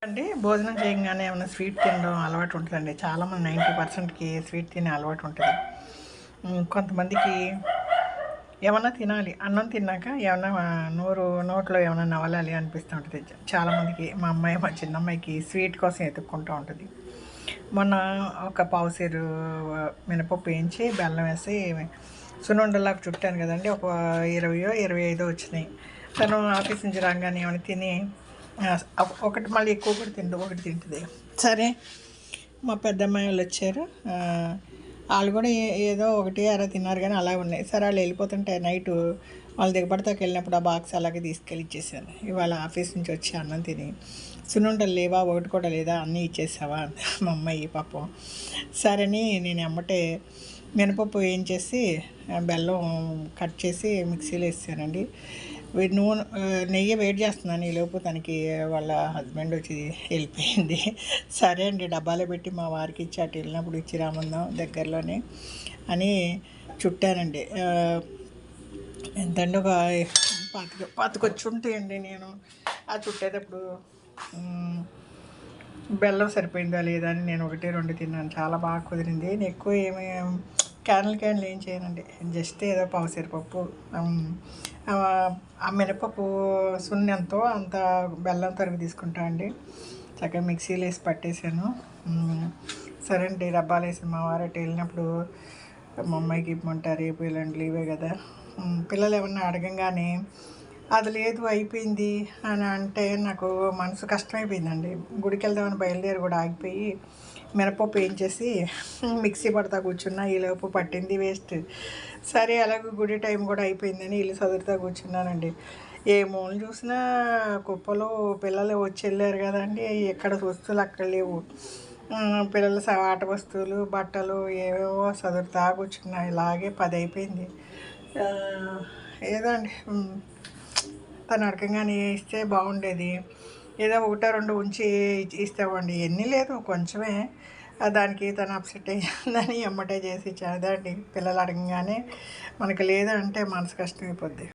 అంటే భోజనం చేయగానే ఏమైనా స్వీట్ తినడం అలవాటు ఉంటుందండి. చాలామంది 90%కి స్వీట్ తినే అలవాటు ఉంటుంది. కొంతమందికి ఏమన్నా తినాలి, అన్నం తిన్నాక ఏమన్నా నోట్లో ఏమైనా నవలాలి అనిపిస్తూ ఉంటుంది. చాలామందికి మా చిన్నమ్మాయికి స్వీట్ కోసం ఎత్తుక్కుంటూ ఉంటుంది. మొన్న ఒక పావుసేరు మినపప్పు వేయించి బెల్లం వేసి సున్నుండలాగా చుట్టాను కదండి. ఒక 20-25 వచ్చినాయి. తను ఆఫీస్ నుంచి రాగానే ఏమైనా తిని ఒకటి మళ్ళీ ఎక్కువ కూడా ఒకటి తింటుంది. సరే మా పెద్దమ్మాయి వాళ్ళు వచ్చారు. వాళ్ళు కూడా ఏదో ఒకటి అలా తిన్నారు, కానీ అలా ఉన్నాయి. సరే వాళ్ళు వెళ్ళిపోతుంటే నైటు వాళ్ళు దిగబడతాకి వెళ్ళినప్పుడు ఆ బాక్స్ అలాగే తీసుకెళ్ళి ఇచ్చేసాను. ఇవాళ ఆఫీస్ నుంచి వచ్చి అన్నం తిని సున్నుండలు లేవా, ఒకటి కూడా లేదా, అన్నీ ఇచ్చేసావా మా అమ్మాయి పాపం. సరేని నేను ఎమ్మటే మినపప్పు వేయించేసి బెల్లం కట్ చేసి మిక్సీలో వేసానండి. నూనె నెయ్యి వేడి చేస్తున్నాను. ఈలోపు తనకి వాళ్ళ హస్బెండ్ వచ్చి వెళ్ళిపోయింది. సరే అండి, డబ్బాలో పెట్టి మా వారికి ఇచ్చి అటు వెళ్ళినప్పుడు ఇచ్చి రామందాం దగ్గరలోనే అని చుట్టానండి. ఎంతండి, ఒక పాతికొచ్చి ఉంటాయండి. నేను ఆ చుట్టేటప్పుడు బెల్లం సరిపోయిందా లేదా అని నేను 1-2 తిన్నాను. చాలా బాగా కుదిరింది. నేను ఎక్కువ క్యాన్లు ఏం చేయనండి. జస్ట్ ఏదో పావుసేరుపప్పు, ఆ మినపప్పు సున్నెంతో అంత బెల్లం తరుగు తీసుకుంటా అండి. చక్కగా మిక్సీలో వేసి పట్టేసాను. సరే అండి, డబ్బాలు వేసి మా వారు అటు వెళ్ళినప్పుడు మా అమ్మాయికి ఇవ్వమంటారు. రేపు ఇలాంటి లీవే కదా. పిల్లలు ఏమన్నా అడగంగానే అది లేదు అయిపోయింది అని అంటే నాకు మనసు కష్టమైపోయిందండి. గుడికి వెళ్దామని బయలుదేరి కూడా ఆగిపోయి మినపప్పు వేయించేసి మిక్సీ పడతా కూర్చున్నా. ఈలోపు పట్టింది వేస్ట్. సరే అలాగే గుడి టైం కూడా అయిపోయిందని ఇల్లు చదువుతా కూర్చున్నానండి. ఏ మూల చూసినా కుప్పలు, పిల్లలు వచ్చి వెళ్ళారు కదండి. ఎక్కడ వస్తువులు అక్కడ లేవు. పిల్లల ఆట వస్తువులు, బట్టలు ఏవేవో చదువుతా కూర్చున్నా. ఇలాగే 10 అయిపోయింది. ఏదో అండి, తను అడగంగానే ఇస్తే బాగుండేది. ఏదో 1-2 ఉంచి ఇస్తామండి. ఎన్ని లేదు, కొంచెమే. దానికి తను అప్సెట్ అయ్యిందని ఎమ్మటే చేసి ఇచ్చేదండి. పిల్లలు అడగంగానే మనకు లేదంటే మనసు కష్టమైపోద్ది.